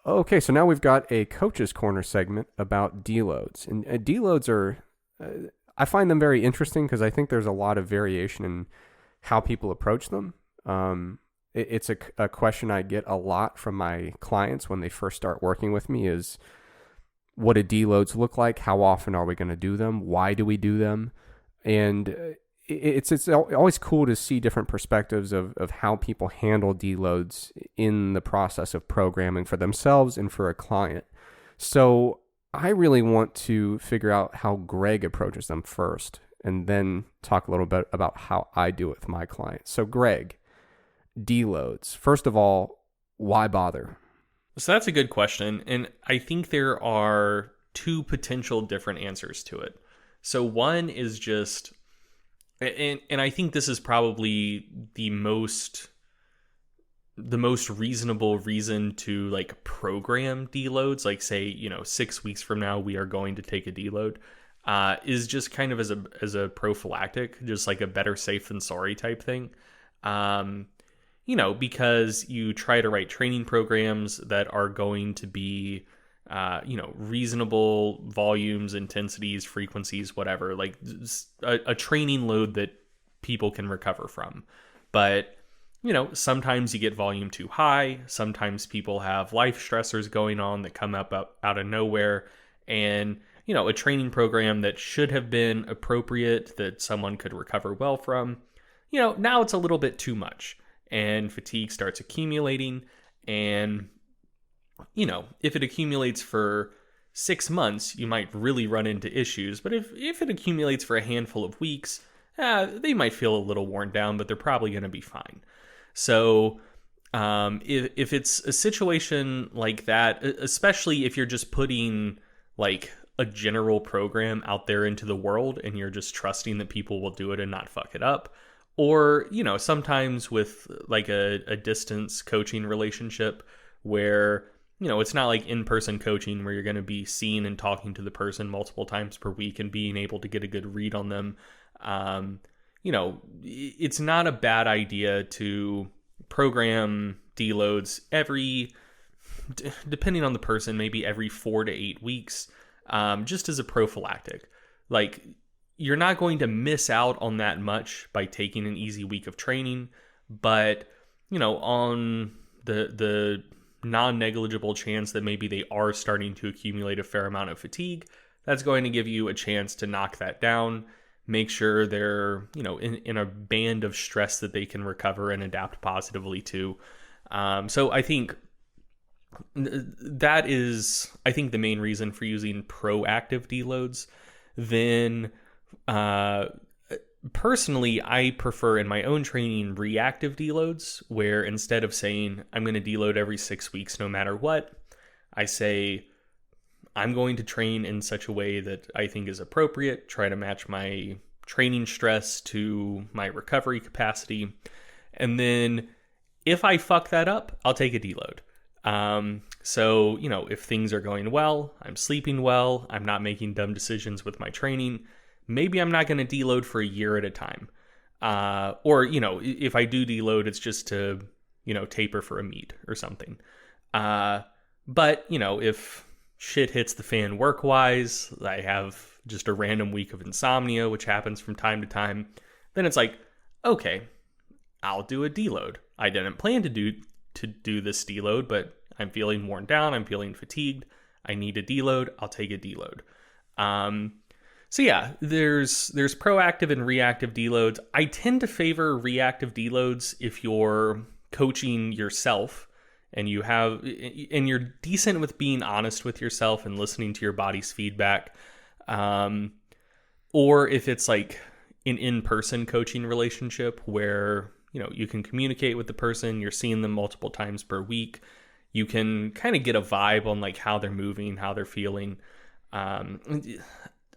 Okay, so now we've got a coach's corner segment about deloads. And deloads are, I find them very interesting because I think there's a lot of variation in how people approach them. It's a question I get a lot from my clients when they first start working with me is, what do deloads look like? How often are we going to do them? Why do we do them? And it's always cool to see different perspectives of how people handle deloads in the process of programming for themselves and for a client. So I really want to figure out how Greg approaches them first and then talk a little bit about how I do it with my clients. So Greg, deloads. First of all, why bother? So that's a good question. And I think there are two potential different answers to it. So one is just, and I think this is probably the most reasonable reason to like program deloads, like say, 6 weeks from now, we are going to take a deload, is just kind of as a prophylactic, just like a better safe than sorry type thing. Because you try to write training programs that are going to be, reasonable volumes, intensities, frequencies, whatever, like a training load that people can recover from. But, sometimes you get volume too high. Sometimes people have life stressors going on that come up out of nowhere. And, a training program that should have been appropriate, that someone could recover well from, now it's a little bit too much. And fatigue starts accumulating. And, if it accumulates for 6 months, you might really run into issues. But if it accumulates for a handful of weeks, they might feel a little worn down, but they're probably going to be fine. So if it's a situation like that, especially if you're just putting like a general program out there into the world and you're just trusting that people will do it and not fuck it up, or, sometimes with like a distance coaching relationship where, it's not like in-person coaching where you're going to be seeing and talking to the person multiple times per week and being able to get a good read on them. It's not a bad idea to program deloads depending on the person, maybe every 4 to 8 weeks, just as a prophylactic. Like, you're not going to miss out on that much by taking an easy week of training, but, on the non-negligible chance that maybe they are starting to accumulate a fair amount of fatigue, that's going to give you a chance to knock that down, make sure they're, in a band of stress that they can recover and adapt positively to. So I think that is, the main reason for using proactive deloads. Then, personally, I prefer in my own training reactive deloads, where instead of saying I'm going to deload every 6 weeks no matter what, I say I'm going to train in such a way that I think is appropriate, try to match my training stress to my recovery capacity. And then if I fuck that up, I'll take a deload. So, if things are going well, I'm sleeping well, I'm not making dumb decisions with my training, maybe I'm not going to deload for a year at a time. Or, if I do deload, it's just to, taper for a meet or something. But, if shit hits the fan work-wise, I have just a random week of insomnia, which happens from time to time, then it's like, okay, I'll do a deload. I didn't plan to do this deload, but I'm feeling worn down, I'm feeling fatigued, I need a deload, I'll take a deload. So yeah, there's proactive and reactive deloads. I tend to favor reactive deloads if you're coaching yourself and you're decent with being honest with yourself and listening to your body's feedback. Or if it's like an in-person coaching relationship where, you can communicate with the person, you're seeing them multiple times per week. You can kind of get a vibe on like how they're moving, how they're feeling.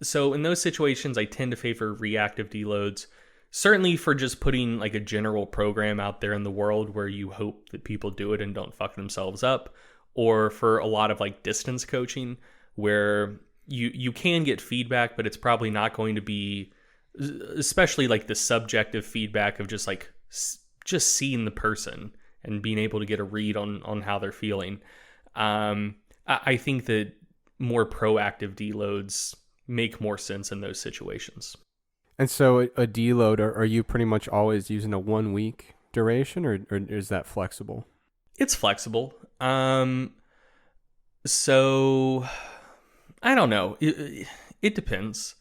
So in those situations, I tend to favor reactive deloads, certainly for just putting like a general program out there in the world where you hope that people do it and don't fuck themselves up, or for a lot of like distance coaching where you can get feedback, but it's probably not going to be, especially like the subjective feedback of just seeing the person and being able to get a read on how they're feeling. I think that more proactive deloads make more sense in those situations. And so a deload, are you pretty much always using a 1 week duration, or is that flexible? It's flexible. So I don't know. It depends.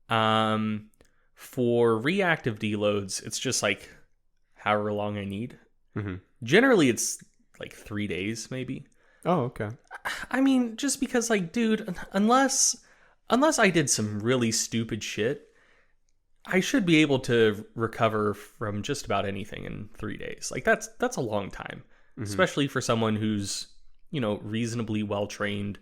For reactive deloads, it's just like however long I need. Mm-hmm. Generally, it's like 3 days, maybe. Oh, okay. I mean, just because, like, dude, unless I did some really stupid shit, I should be able to recover from just about anything in 3 days. Like, that's a long time, especially for someone who's, reasonably well trained.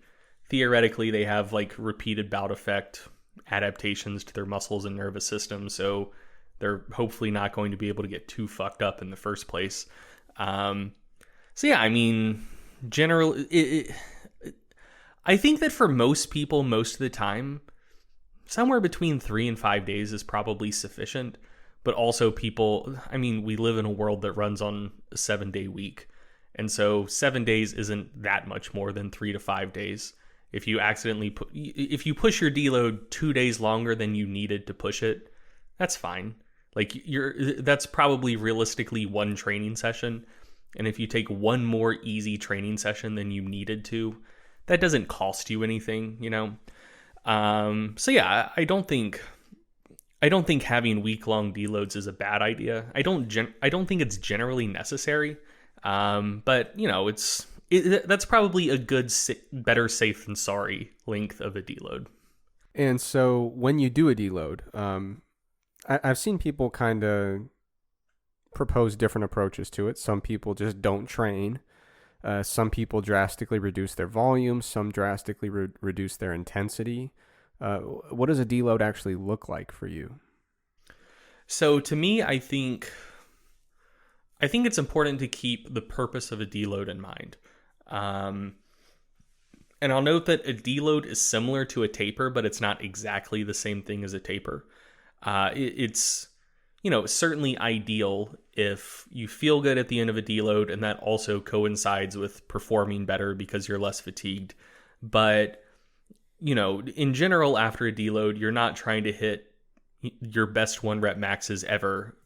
Theoretically, they have like repeated bout effect adaptations to their muscles and nervous system, so they're hopefully not going to be able to get too fucked up in the first place. So yeah, I mean, generally, I think that for most people, most of the time, somewhere between 3 and 5 days is probably sufficient. But also people, I mean, we live in a world that runs on a 7-day week. And so 7 days isn't that much more than 3 to 5 days. If you accidentally if you push your deload 2 days longer than you needed to push it, that's fine. Like that's probably realistically one training session. And if you take one more easy training session than you needed to, that doesn't cost you anything, So yeah, I don't think having week-long deloads is a bad idea. I don't think it's generally necessary. But that's probably a good, better safe than sorry length of a deload. And so when you do a deload, I've seen people kind of propose different approaches to it. Some people just don't train. Some people drastically reduce their volume. Some drastically reduce their intensity. What does a deload actually look like for you? So to me, I think it's important to keep the purpose of a deload in mind. And I'll note that a deload is similar to a taper, but it's not exactly the same thing as a taper. It's certainly ideal if you feel good at the end of a deload, and that also coincides with performing better because you're less fatigued. But, in general, after a deload, you're not trying to hit your best 1 rep maxes ever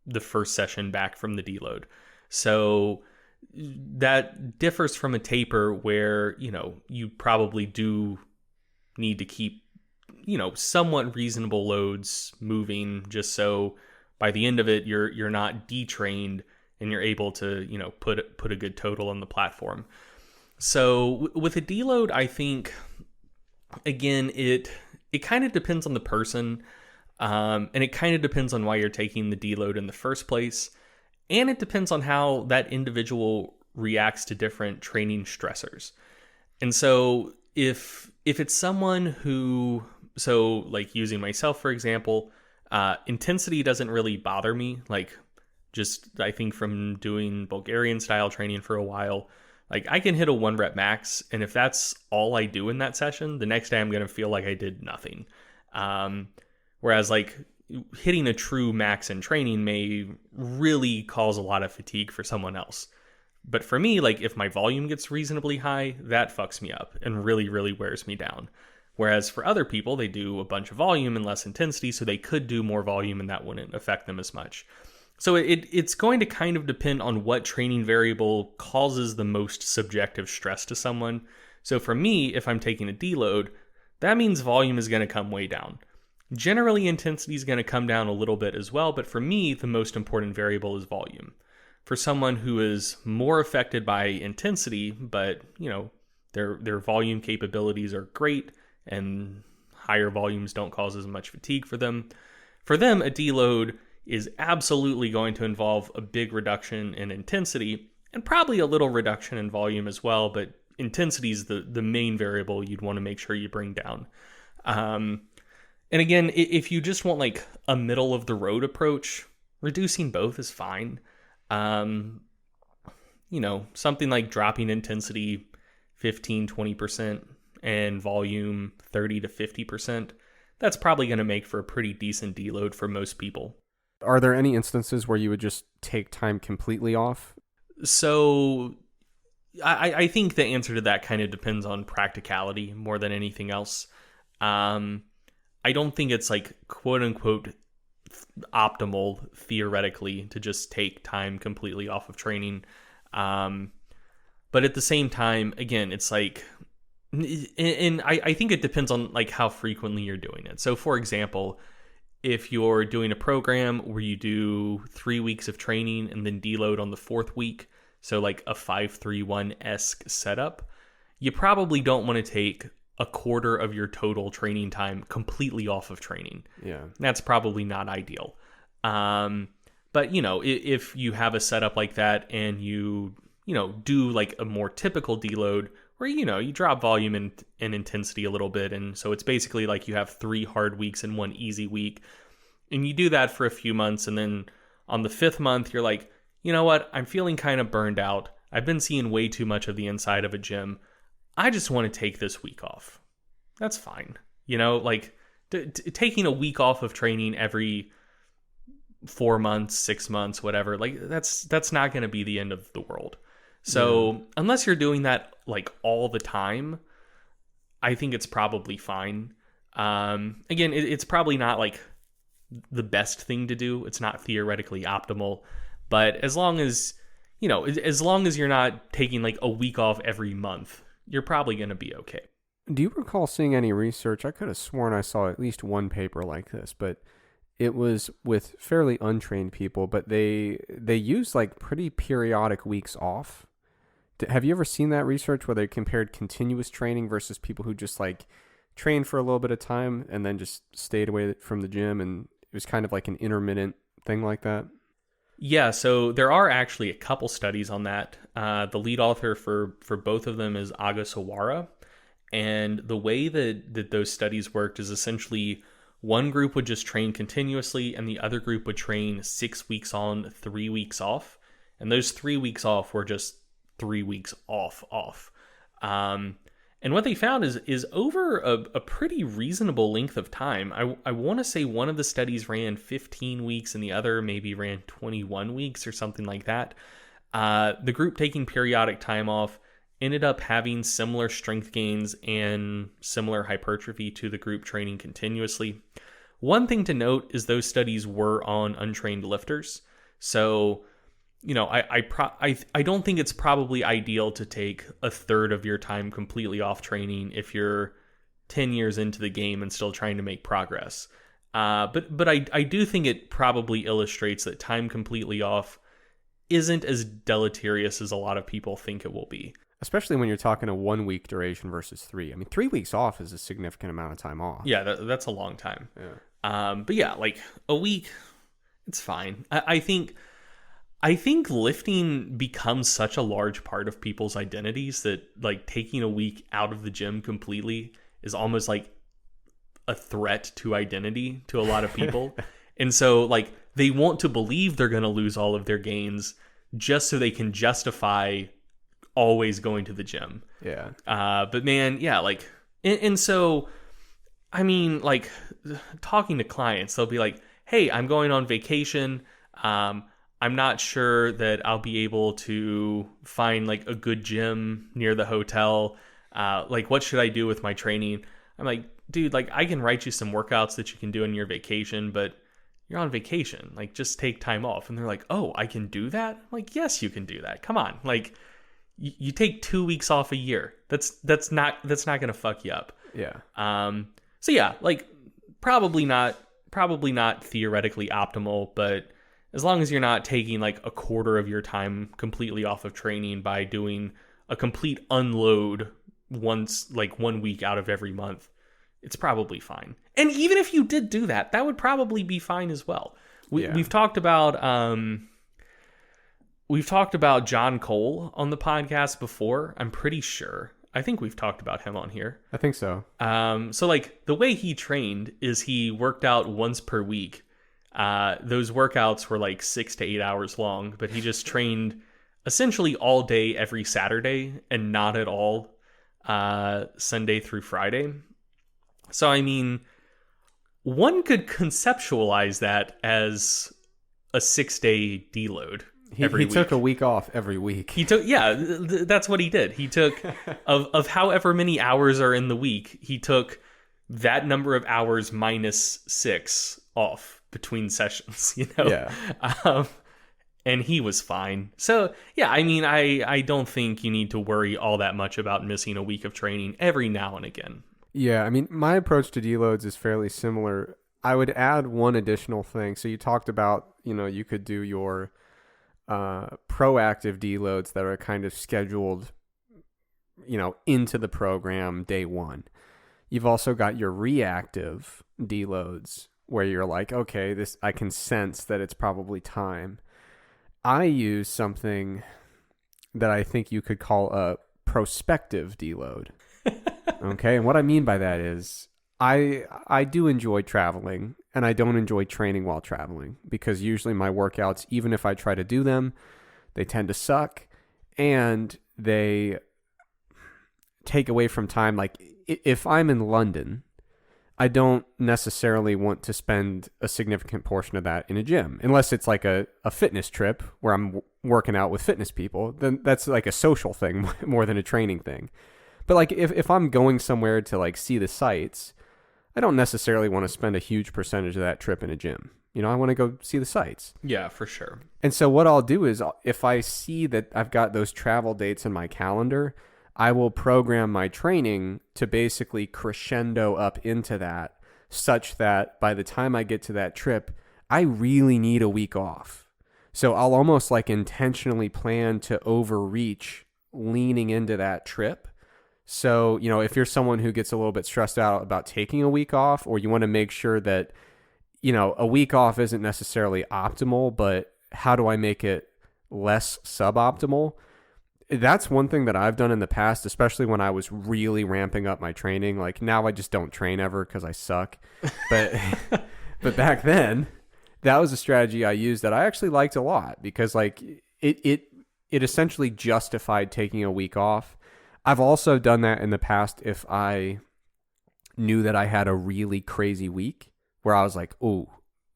the first session back from the deload. So that differs from a taper where, you probably do need to keep, somewhat reasonable loads moving just so by the end of it, you're not detrained and you're able to, put a good total on the platform. So with a deload, I think, again, it kind of depends on the person. And it kind of depends on why you're taking the deload in the first place. And it depends on how that individual reacts to different training stressors. And so if it's someone who, so like using myself, for example, intensity doesn't really bother me. Like just, I think from doing Bulgarian style training for a while, like I can hit a 1 rep max. And if that's all I do in that session, the next day I'm going to feel like I did nothing. Whereas like hitting a true max in training may really cause a lot of fatigue for someone else. But for me, like if my volume gets reasonably high, that fucks me up and really, really wears me down. Whereas for other people, they do a bunch of volume and less intensity, so they could do more volume and that wouldn't affect them as much. So it's going to kind of depend on what training variable causes the most subjective stress to someone. So for me, if I'm taking a deload, that means volume is going to come way down. Generally, intensity is going to come down a little bit as well, but for me, the most important variable is volume. For someone who is more affected by intensity, but their volume capabilities are great and higher volumes don't cause as much fatigue for them, a deload is absolutely going to involve a big reduction in intensity and probably a little reduction in volume as well, but intensity is the main variable you'd want to make sure you bring down. And again, if you just want like a middle of the road approach, reducing both is fine. Something like dropping intensity 15, 20% and volume 30 to 50%, that's probably going to make for a pretty decent deload for most people. Are there any instances where you would just take time completely off? So I think the answer to that kind of depends on practicality more than anything else. I don't think it's like quote unquote optimal theoretically to just take time completely off of training. But at the same time, again, it's like, and I think it depends on like how frequently you're doing it. So for example, if you're doing a program where you do 3 weeks of training and then deload on the fourth week, so like a 5-3-1-esque setup, you probably don't want to take a quarter of your total training time completely off of training. Yeah. That's probably not ideal. But, if you have a setup like that and you do like a more typical deload where, you drop volume and intensity a little bit. And so it's basically like you have 3 hard weeks and 1 easy week. And you do that for a few months. And then on the 5th month, you're like, you know what? I'm feeling kind of burned out. I've been seeing way too much of the inside of a gym. I just want to take this week off. That's fine. Like taking a week off of training every 4 months, 6 months, whatever, like that's not going to be the end of the world. So unless you're doing that like all the time, I think it's probably fine. Again, it's probably not like the best thing to do. It's not theoretically optimal, but as long as you're not taking like a week off every month, you're probably going to be okay. Do you recall seeing any research? I could have sworn I saw at least one paper like this, but it was with fairly untrained people, but they used like pretty periodic weeks off. Have you ever seen that research where they compared continuous training versus people who just like trained for a little bit of time and then just stayed away from the gym, and it was kind of like an intermittent thing like that? Yeah, so there are actually a couple studies on that. The lead author for both of them is Aga Sawara. And the way that those studies worked is essentially one group would just train continuously and the other group would train 6 weeks on, 3 weeks off. And those 3 weeks off were just 3 weeks off. And what they found is over a pretty reasonable length of time. I want to say one of the studies ran 15 weeks and the other maybe ran 21 weeks or something like that. The group taking periodic time off ended up having similar strength gains and similar hypertrophy to the group training continuously. One thing to note is those studies were on untrained lifters. So, I don't think it's probably ideal to take a third of your time completely off training if you're 10 years into the game and still trying to make progress. But I do think it probably illustrates that time completely off isn't as deleterious as a lot of people think it will be. Especially when you're talking a 1 week duration versus 3. I mean, 3 weeks off is a significant amount of time off. Yeah, that's a long time. Yeah. But yeah, like a week, it's fine. I think lifting becomes such a large part of people's identities that like taking a week out of the gym completely is almost like a threat to identity to a lot of people. And so like they want to believe they're going to lose all of their gains just so they can justify always going to the gym. Yeah. But man, yeah, like, and so, I mean, like talking to clients, they'll be like, hey, I'm going on vacation. I'm not sure that I'll be able to find like a good gym near the hotel. Like, what should I do with my training? I'm like, dude, like I can write you some workouts that you can do on your vacation, but you're on vacation. Like, just take time off. And they're like, oh, I can do that? I'm like, yes, you can do that. Come on. Like, you take 2 weeks off a year. That's not going to fuck you up. Yeah. So yeah, like probably not theoretically optimal, but as long as you're not taking like a quarter of your time completely off of training by doing a complete unload once, like 1 week out of every month, it's probably fine. And even if you did do that, that would probably be fine as well. We've talked about John Cole on the podcast before. I'm pretty sure. I think we've talked about him on here. I think so. So like the way he trained is he worked out once per week. Those workouts were like 6 to 8 hours long, but he just trained essentially all day every Saturday and not at all Sunday through Friday. So I mean, one could conceptualize that as a 6-day deload. every he week. took a week off every week. He took, that's what he did. He took, of however many hours are in the week, he took that number of hours minus 6 off between sessions, Yeah. And he was fine. So, yeah, I mean, I don't think you need to worry all that much about missing a week of training every now and again. Yeah, I mean, my approach to deloads is fairly similar. I would add one additional thing. So you talked about, you could do your proactive deloads that are kind of scheduled, into the program day one. You've also got your reactive deloads where you're like, okay, I can sense that it's probably time. I use something that I think you could call a prospective deload. Okay, and what I mean by that is I do enjoy traveling, and I don't enjoy training while traveling because usually my workouts, even if I try to do them, they tend to suck and they take away from time. Like if I'm in London, I don't necessarily want to spend a significant portion of that in a gym, unless it's like a fitness trip where I'm working out with fitness people. Then that's like a social thing more than a training thing. But like if I'm going somewhere to like see the sights, I don't necessarily want to spend a huge percentage of that trip in a gym. I want to go see the sights. Yeah, for sure. And so what I'll do is if I see that I've got those travel dates in my calendar, I will program my training to basically crescendo up into that such that by the time I get to that trip, I really need a week off. So I'll almost like intentionally plan to overreach leaning into that trip. So, if you're someone who gets a little bit stressed out about taking a week off, or you want to make sure that, a week off isn't necessarily optimal, but how do I make it less suboptimal? That's one thing that I've done in the past, especially when I was really ramping up my training. Like now I just don't train ever because I suck. But back then, that was a strategy I used that I actually liked a lot because like it essentially justified taking a week off. I've also done that in the past if I knew that I had a really crazy week where I was like, oh,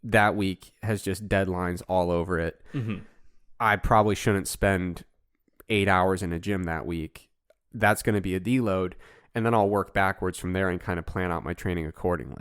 that week has just deadlines all over it. Mm-hmm. I probably shouldn't spend 8 hours in a gym that week. That's going to be a deload. And then I'll work backwards from there and kind of plan out my training accordingly.